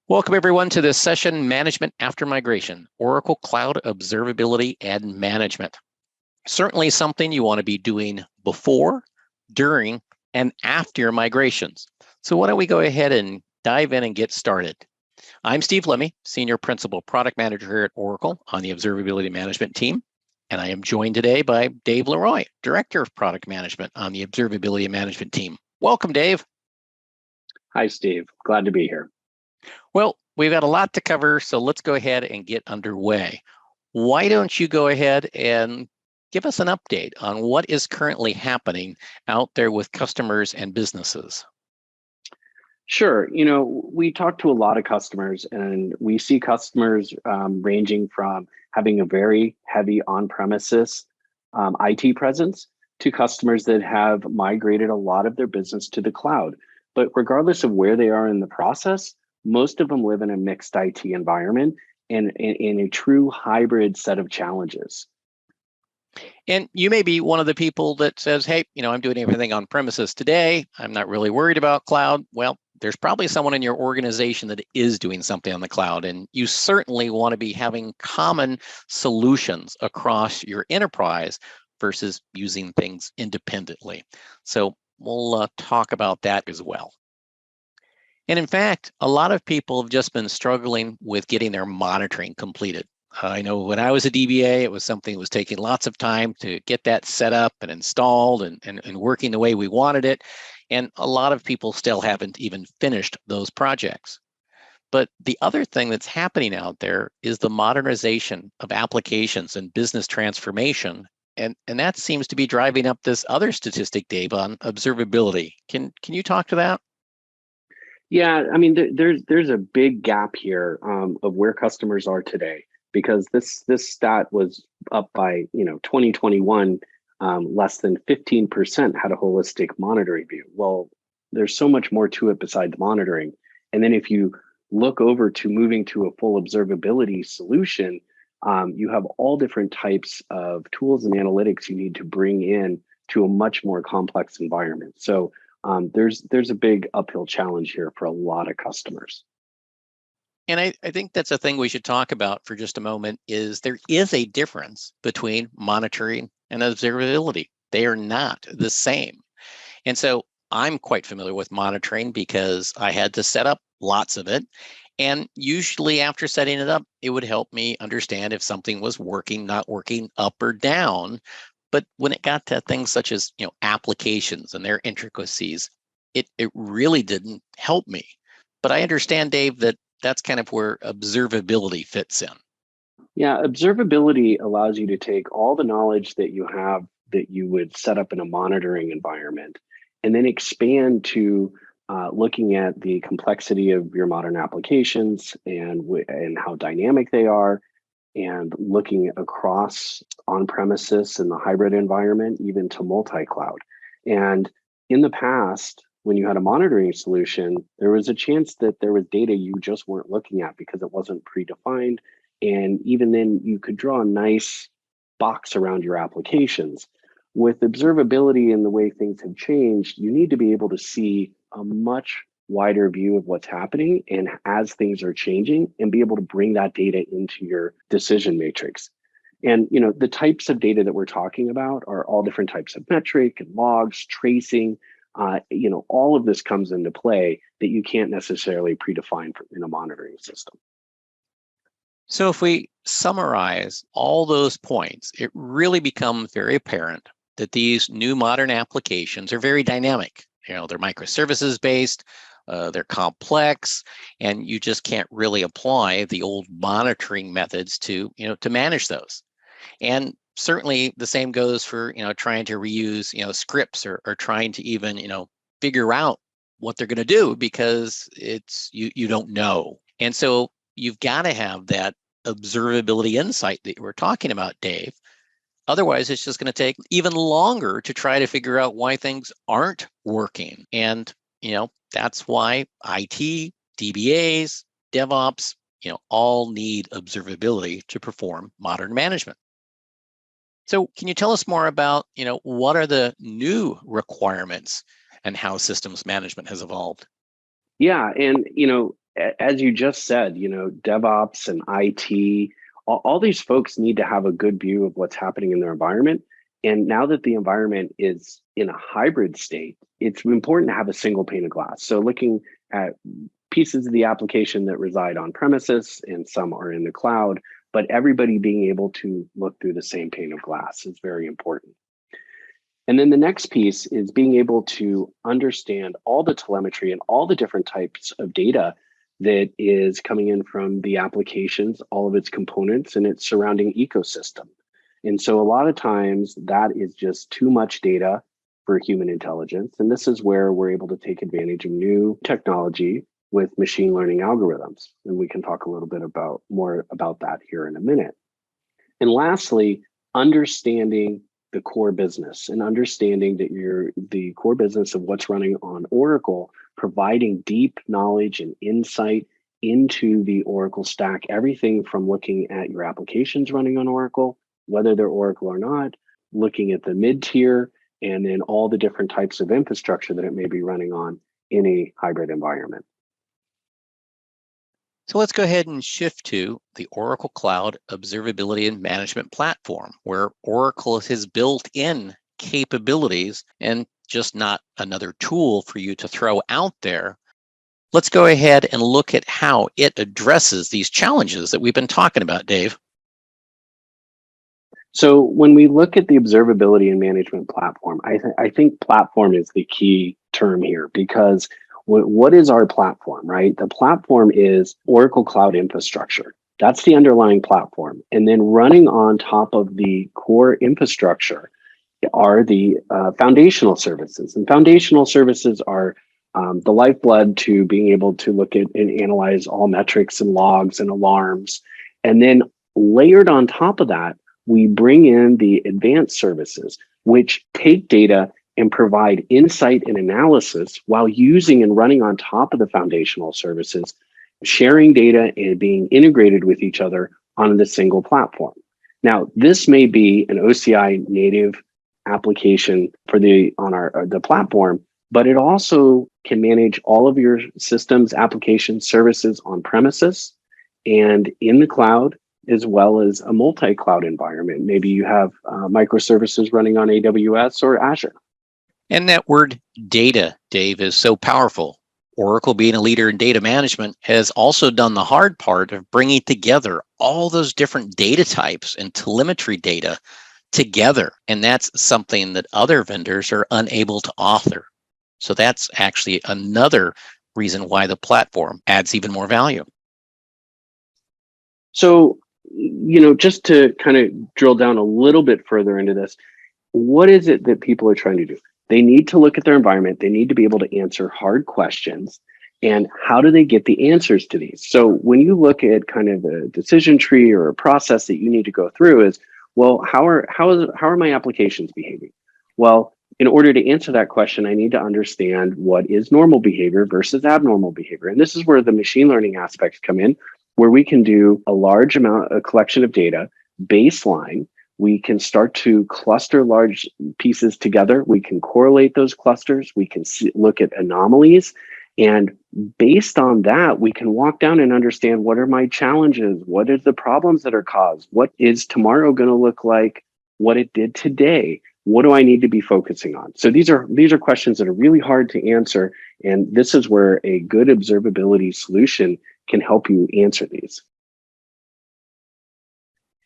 Welcome everyone to this session, Management After Migration, Oracle Cloud Observability and Management. Certainly something you want to be doing before, during, and after your migrations. So why don't we go ahead and dive in and get started. I'm Steve Lemmy, Senior Principal Product Manager here at Oracle on the Observability Management team. And I am joined today by Dave Leroy, Director of Product Management on the Observability Management team. Welcome, Dave. Hi, Steve. Glad to be here. Well, we've got a lot to cover, so let's go ahead and get underway. Why don't you go ahead and give us an update on what is currently happening out there with customers and businesses? Sure. We talk to a lot of customers, and we see customers ranging from having a very heavy on-premises IT presence to customers that have migrated a lot of their business to the cloud. But regardless of where they are in the process, most of them live in a mixed IT environment and in a true hybrid set of challenges. And you may be one of the people that says, hey, I'm doing everything on premises today. I'm not really worried about cloud. Well, there's probably someone in your organization that is doing something on the cloud, and you certainly want to be having common solutions across your enterprise versus using things independently. So we'll talk about that as well. And in fact, a lot of people have just been struggling with getting their monitoring completed. I know when I was a DBA, it was something that was taking lots of time to get that set up and installed and working the way we wanted it. And a lot of people still haven't even finished those projects. But the other thing that's happening out there is the modernization of applications and business transformation. And that seems to be driving up this other statistic, Dave, on observability. Can you talk to that? Yeah, I mean, there's a big gap here of where customers are today, because this stat was up by 2021, less than 15% had a holistic monitoring view. Well, there's so much more to it besides monitoring. And then if you look over to moving to a full observability solution, you have all different types of tools and analytics you need to bring in to a much more complex environment. So there's a big uphill challenge here for a lot of customers. And I think that's a thing we should talk about for just a moment, is there is a difference between monitoring and observability. They are not the same. And so I'm quite familiar with monitoring because I had to set up lots of it. And usually after setting it up, it would help me understand if something was working, not working, up or down. But when it got to things such as applications and their intricacies, it really didn't help me. But I understand, Dave, that that's kind of where observability fits in. Yeah, observability allows you to take all the knowledge that you have that you would set up in a monitoring environment and then expand to looking at the complexity of your modern applications and how dynamic they are, and looking across on-premises and the hybrid environment, even to multi-cloud. And in the past, when you had a monitoring solution, there was a chance that there was data you just weren't looking at because it wasn't predefined. And even then, you could draw a nice box around your applications. With observability and the way things have changed, you need to be able to see a much wider view of what's happening and as things are changing, and be able to bring that data into your decision matrix. And the types of data that we're talking about are all different types of metric and logs, tracing. All of this comes into play that you can't necessarily predefine in a monitoring system. So if we summarize all those points, it really becomes very apparent that these new modern applications are very dynamic. They're microservices based, they're complex, and you just can't really apply the old monitoring methods to manage those. And certainly the same goes for trying to reuse scripts or trying to even figure out what they're going to do, because it's you don't know. And so you've got to have that observability insight that we're talking about, Dave. Otherwise, it's just going to take even longer to try to figure out why things aren't working. And that's why IT, DBAs, DevOps, all need observability to perform modern management. So can you tell us more about, what are the new requirements and how systems management has evolved? Yeah, and as you just said, DevOps and IT, all these folks need to have a good view of what's happening in their environment. And now that the environment is in a hybrid state, it's important to have a single pane of glass. So looking at pieces of the application that reside on premises and some are in the cloud, but everybody being able to look through the same pane of glass is very important. And then the next piece is being able to understand all the telemetry and all the different types of data that is coming in from the applications, all of its components and its surrounding ecosystem. And so a lot of times that is just too much data for human intelligence. And this is where we're able to take advantage of new technology with machine learning algorithms. And we can talk a little bit more about that here in a minute. And lastly, understanding the core business and understanding that the core business of what's running on Oracle, providing deep knowledge and insight into the Oracle stack, everything from looking at your applications running on Oracle, whether they're Oracle or not, looking at the mid-tier, and then all the different types of infrastructure that it may be running on in a hybrid environment. So let's go ahead and shift to the Oracle Cloud Observability and Management Platform, where Oracle has built-in capabilities and just not another tool for you to throw out there. Let's go ahead and look at how it addresses these challenges that we've been talking about, Dave. So when we look at the Observability and Management Platform, I think platform is the key term here, because what is our platform, right? The platform is Oracle Cloud Infrastructure. That's the underlying platform. And then running on top of the core infrastructure are the foundational services. And foundational services are the lifeblood to being able to look at and analyze all metrics and logs and alarms. And then layered on top of that, we bring in the advanced services, which take data and provide insight and analysis while using and running on top of the foundational services, sharing data and being integrated with each other on the single platform. Now, this may be an OCI native application for the platform, but it also can manage all of your systems, applications, services on premises and in the cloud, as well as a multi-cloud environment. Maybe you have microservices running on AWS or Azure. And that word data, Dave, is so powerful. Oracle, being a leader in data management, has also done the hard part of bringing together all those different data types and telemetry data together. And that's something that other vendors are unable to offer. So that's actually another reason why the platform adds even more value. So, just to kind of drill down a little bit further into this, what is it that people are trying to do? They need to look at their environment. They need to be able to answer hard questions. And how do they get the answers to these? So when you look at kind of a decision tree or a process that you need to go through is, well, how are my applications behaving? Well, in order to answer that question, I need to understand what is normal behavior versus abnormal behavior. And this is where the machine learning aspects come in, where we can do a collection of data, baseline. We can start to cluster large pieces together. We can correlate those clusters. We can look at anomalies. And based on that, we can walk down and understand, what are my challenges? What are the problems that are caused? What is tomorrow going to look like what it did today? What do I need to be focusing on? So these are questions that are really hard to answer. And this is where a good observability solution can help you answer these.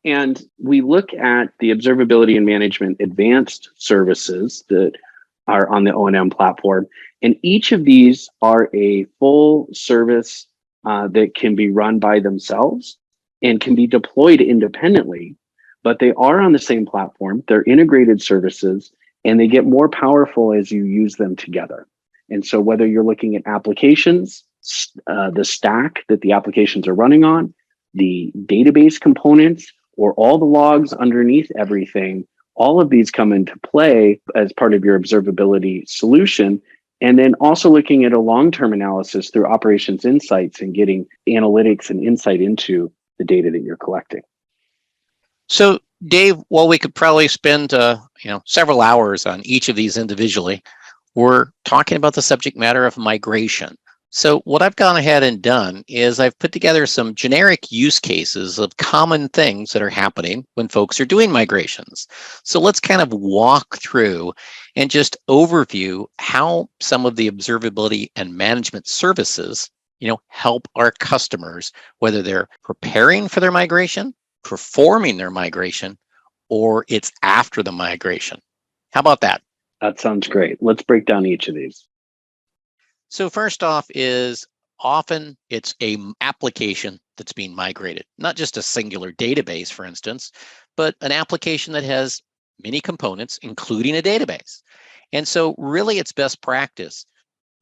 And we look at the observability and management advanced services that are on the O&M platform. And each of these are a full service that can be run by themselves and can be deployed independently, but they are on the same platform. They're integrated services, and they get more powerful as you use them together. And so whether you're looking at applications, the stack that the applications are running on, the database components, or all the logs underneath everything, all of these come into play as part of your observability solution. And then also looking at a long-term analysis through operations insights and getting analytics and insight into the data that you're collecting. So, Dave, while we could probably spend several hours on each of these individually, we're talking about the subject matter of migration. So what I've gone ahead and done is I've put together some generic use cases of common things that are happening when folks are doing migrations. So let's kind of walk through and just overview how some of the observability and management services, help our customers, whether they're preparing for their migration, performing their migration, or it's after the migration. How about that? That sounds great. Let's break down each of these. So first off is often it's application that's being migrated, not just a singular database, for instance, but an application that has many components, including a database. And so really it's best practice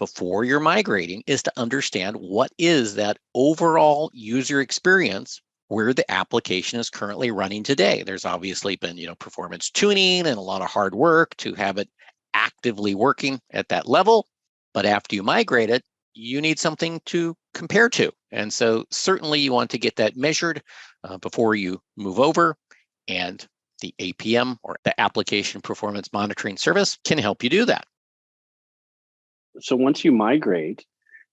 before you're migrating is to understand what is that overall user experience where the application is currently running today. There's obviously been, performance tuning and a lot of hard work to have it actively working at that level. But after you migrate it, you need something to compare to. And so certainly you want to get that measured before you move over. And the APM, or the Application Performance Monitoring Service, can help you do that. So once you migrate,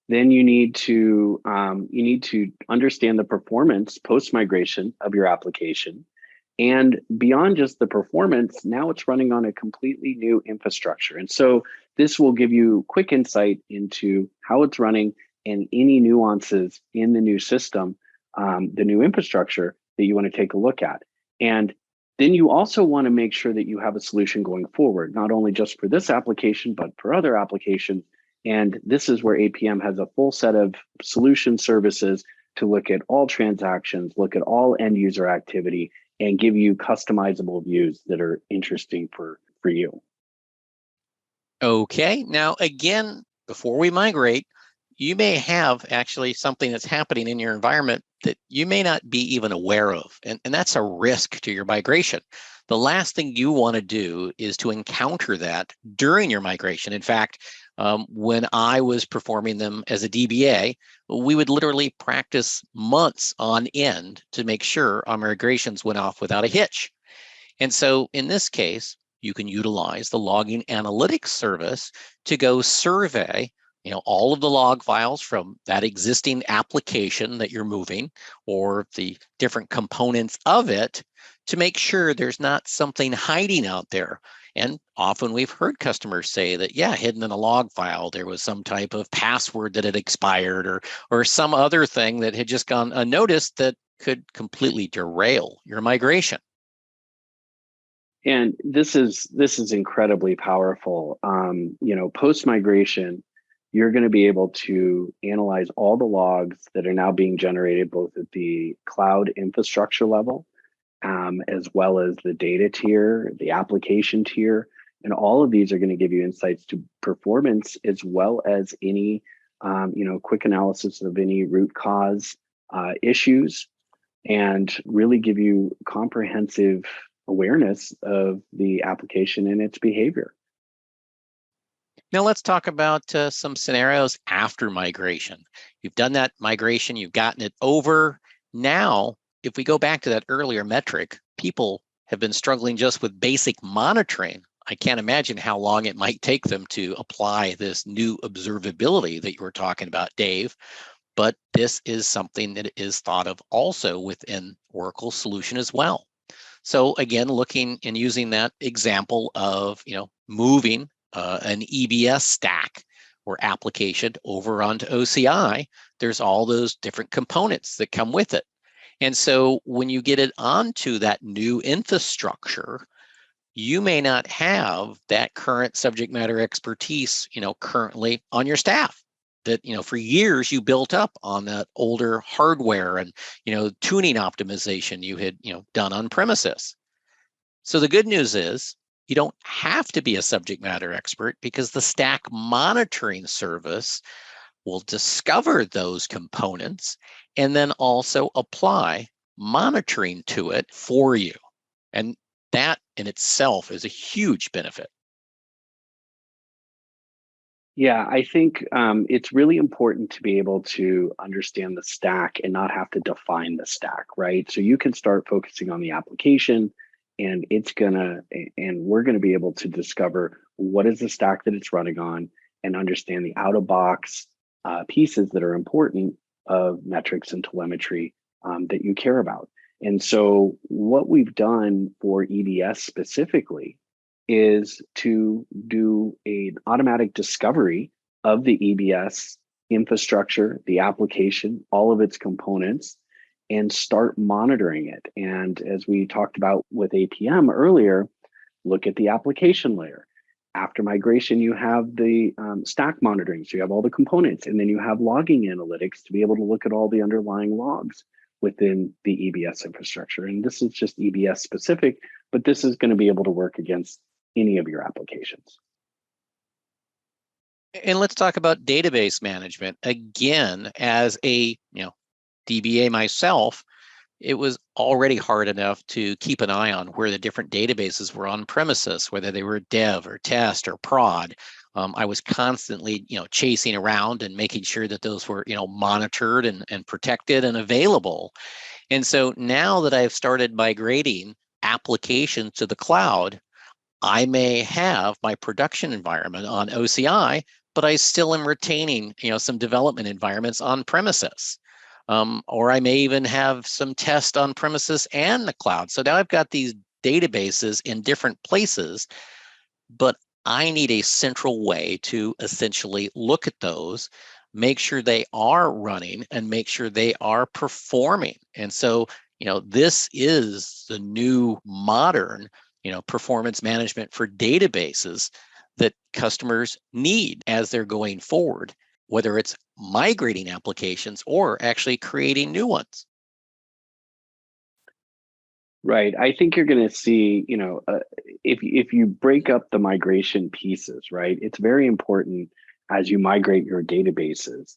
then you need to understand the performance post migration of your application. And beyond just the performance, now it's running on a completely new infrastructure. And so this will give you quick insight into how it's running and any nuances in the new system, the new infrastructure that you want to take a look at. And then you also want to make sure that you have a solution going forward, not only just for this application, but for other applications. And this is where APM has a full set of solution services to look at all transactions, look at all end user activity, and give you customizable views that are interesting for you. Okay, now again, before we migrate, you may have actually something that's happening in your environment that you may not be even aware of. And that's a risk to your migration. The last thing you want to do is to encounter that during your migration. In fact, when I was performing them as a DBA, we would literally practice months on end to make sure our migrations went off without a hitch. And so in this case, you can utilize the logging analytics service to go survey, all of the log files from that existing application that you're moving or the different components of it to make sure there's not something hiding out there. And often we've heard customers say that, yeah, hidden in a log file, there was some type of password that had expired or some other thing that had just gone unnoticed that could completely derail your migration. And this is incredibly powerful. Post migration, you're going to be able to analyze all the logs that are now being generated both at the cloud infrastructure level, as well as the data tier, the application tier, and all of these are going to give you insights to performance as well as any, quick analysis of any root cause issues, and really give you comprehensive awareness of the application and its behavior. Now let's talk about some scenarios after migration. You've done that migration, you've gotten it over. Now, if we go back to that earlier metric, people have been struggling just with basic monitoring. I can't imagine how long it might take them to apply this new observability that you were talking about, Dave. But this is something that is thought of also within Oracle solution as well. So again, looking and using that example of, moving an EBS stack or application over onto OCI, there's all those different components that come with it. And so when you get it onto that new infrastructure, you may not have that current subject matter expertise, currently on your staff that, for years you built up on that older hardware and, tuning optimization you had, done on premises. So the good news is you don't have to be a subject matter expert because the stack monitoring service will discover those components and then also apply monitoring to it for you. And that in itself is a huge benefit. Yeah, I think it's really important to be able to understand the stack and not have to define the stack, right? So you can start focusing on the application and we're gonna be able to discover what is the stack that it's running on and understand the out of box pieces that are important of metrics and telemetry that you care about. And so what we've done for EBS specifically is to do an automatic discovery of the EBS infrastructure, the application, all of its components, and start monitoring it. And as we talked about with APM earlier, look at the application layer. After migration, you have the stack monitoring. So you have all the components, and then you have logging analytics to be able to look at all the underlying logs within the EBS infrastructure. And this is just EBS specific, but this is going to be able to work against any of your applications. And let's talk about database management. Again, as a DBA myself, it was already hard enough to keep an eye on where the different databases were on premises, whether they were dev or test or prod. I was constantly, chasing around and making sure that those were, monitored and protected and available. And so now that I've started migrating applications to the cloud, I may have my production environment on OCI, but I still am retaining, some development environments on premises. Or I may even have some test on premises and the cloud. So now I've got these databases in different places, but I need a central way to essentially look at those, make sure they are running, and make sure they are performing. And so, this is the new modern, performance management for databases that customers need as they're going forward, whether it's migrating applications or actually creating new ones. Right. I think you're going to see, if you break up the migration pieces, right, it's very important as you migrate your databases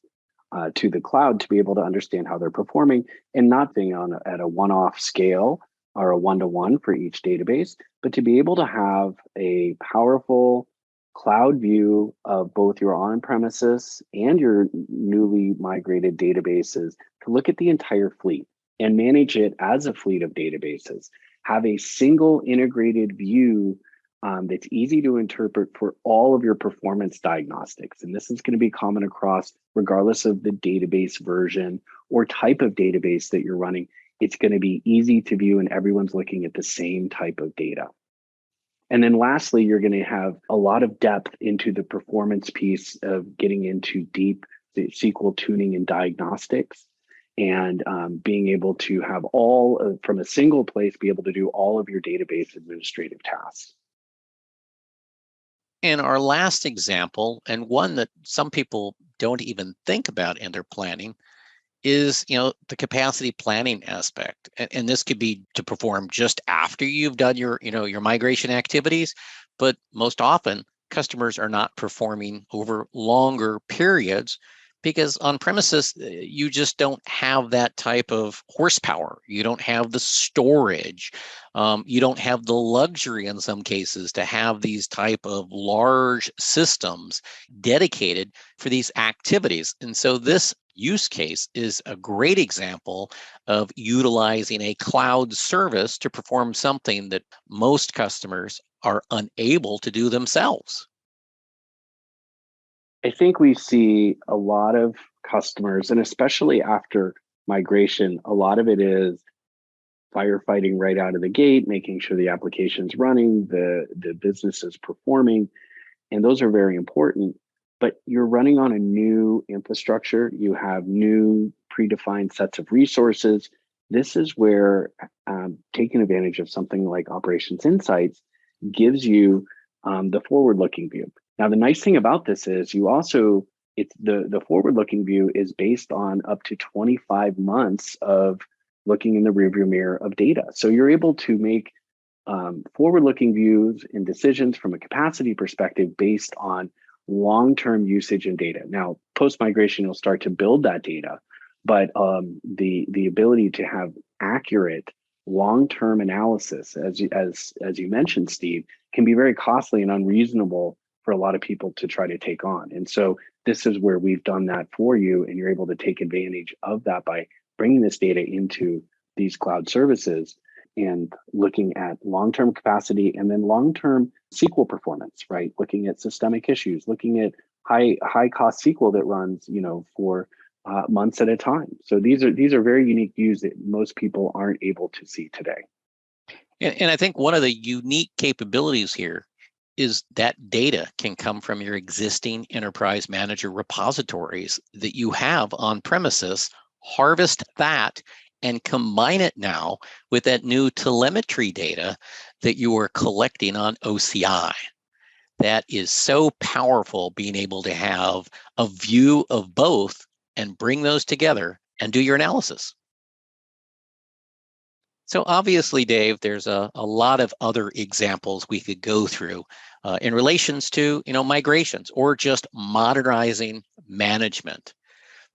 to the cloud to be able to understand how they're performing and not being at a one-off scale or a one-to-one for each database, but to be able to have a powerful cloud view of both your on-premises and your newly migrated databases to look at the entire fleet and manage it as a fleet of databases. Have a single integrated view that's easy to interpret for all of your performance diagnostics. And this is going to be common across, regardless of the database version or type of database that you're running. It's going to be easy to view and everyone's looking at the same type of data. And then lastly, you're going to have a lot of depth into the performance piece of getting into deep SQL tuning and diagnostics, and being able to have all from a single place, be able to do all of your database administrative tasks. In our last example, and one that some people don't even think about in their planning, is the capacity planning aspect. And this could be to perform just after you've done your migration activities, but most often customers are not performing over longer periods because on premises you just don't have that type of horsepower. You don't have the storage. You don't have the luxury in some cases to have these type of large systems dedicated for these activities. And so this use case is a great example of utilizing a cloud service to perform something that most customers are unable to do themselves. I think we see a lot of customers, and especially after migration, a lot of it is firefighting right out of the gate, making sure the application's running, the business is performing, and those are very important. But you're running on a new infrastructure. You have new predefined sets of resources. This is where taking advantage of something like Operations Insights gives you the forward-looking view. Now, the nice thing about this is the forward-looking view is based on up to 25 months of looking in the rearview mirror of data. So you're able to make forward-looking views and decisions from a capacity perspective based on long-term usage and data. Now, post-migration, you'll start to build that data, but the ability to have accurate long-term analysis, as you mentioned, Steve, can be very costly and unreasonable for a lot of people to try to take on. And so this is where we've done that for you, and you're able to take advantage of that by bringing this data into these cloud services and looking at long-term capacity and then long-term SQL performance, right? Looking at systemic issues, looking at high cost SQL that runs, for months at a time. So these are very unique views that most people aren't able to see today. And I think one of the unique capabilities here is that data can come from your existing enterprise manager repositories that you have on premises, harvest that, and combine it now with that new telemetry data that you are collecting on OCI. That is so powerful, being able to have a view of both and bring those together and do your analysis. So obviously, Dave, there's a lot of other examples we could go through in relations to, migrations or just modernizing management.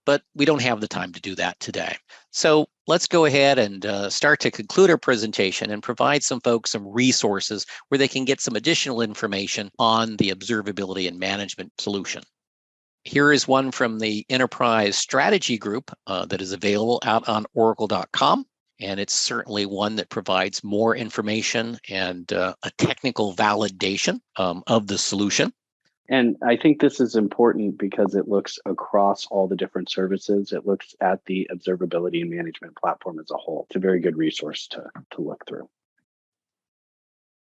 But we don't have the time to do that today. So let's go ahead and start to conclude our presentation and provide some folks some resources where they can get some additional information on the observability and management solution. Here is one from the Enterprise Strategy Group that is available out on oracle.com. And it's certainly one that provides more information and a technical validation of the solution. And I think this is important because it looks across all the different services. It looks at the observability and management platform as a whole. It's a very good resource to look through.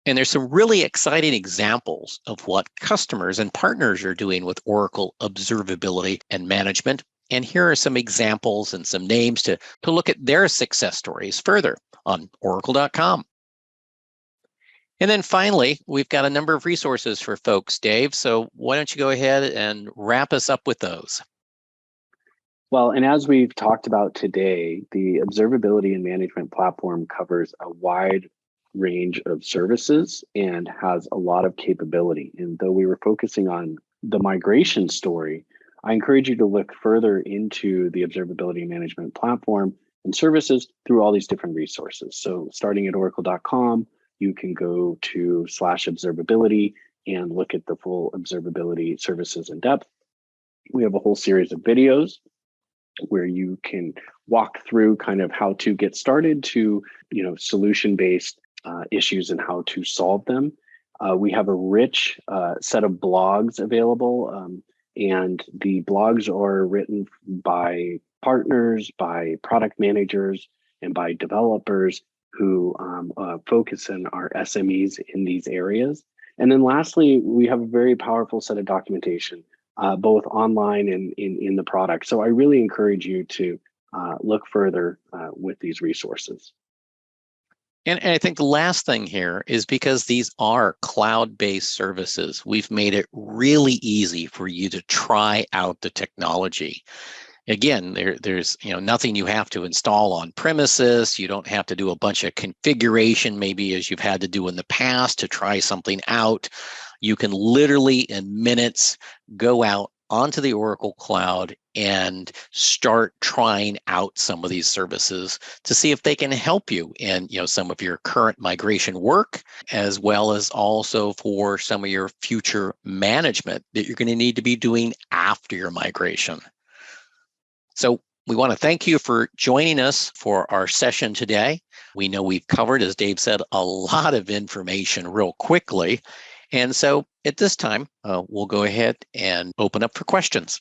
And there's some really exciting examples of what customers and partners are doing with Oracle Observability and Management. And here are some examples and some names to look at their success stories further on oracle.com. And then finally, we've got a number of resources for folks, Dave. So why don't you go ahead and wrap us up with those? Well, and as we've talked about today, the observability and management platform covers a wide range of services and has a lot of capability. And though we were focusing on the migration story, I encourage you to look further into the observability management platform and services through all these different resources. So starting at oracle.com, you can go to /observability and look at the full observability services in depth. We have a whole series of videos where you can walk through kind of how to get started to, solution-based issues and how to solve them. We have a rich set of blogs available. And the blogs are written by partners, by product managers, and by developers who focus on our SMEs in these areas. And then lastly, we have a very powerful set of documentation, both online and in the product. So I really encourage you to look further with these resources. And I think the last thing here is because these are cloud-based services, we've made it really easy for you to try out the technology. Again, there's nothing you have to install on premises. You don't have to do a bunch of configuration, maybe as you've had to do in the past to try something out. You can literally in minutes go out onto the Oracle Cloud and start trying out some of these services to see if they can help you in some of your current migration work, as well as also for some of your future management that you're going to need to be doing after your migration. So we want to thank you for joining us for our session today. We know we've covered, as Dave said, a lot of information real quickly. And so at this time, we'll go ahead and open up for questions.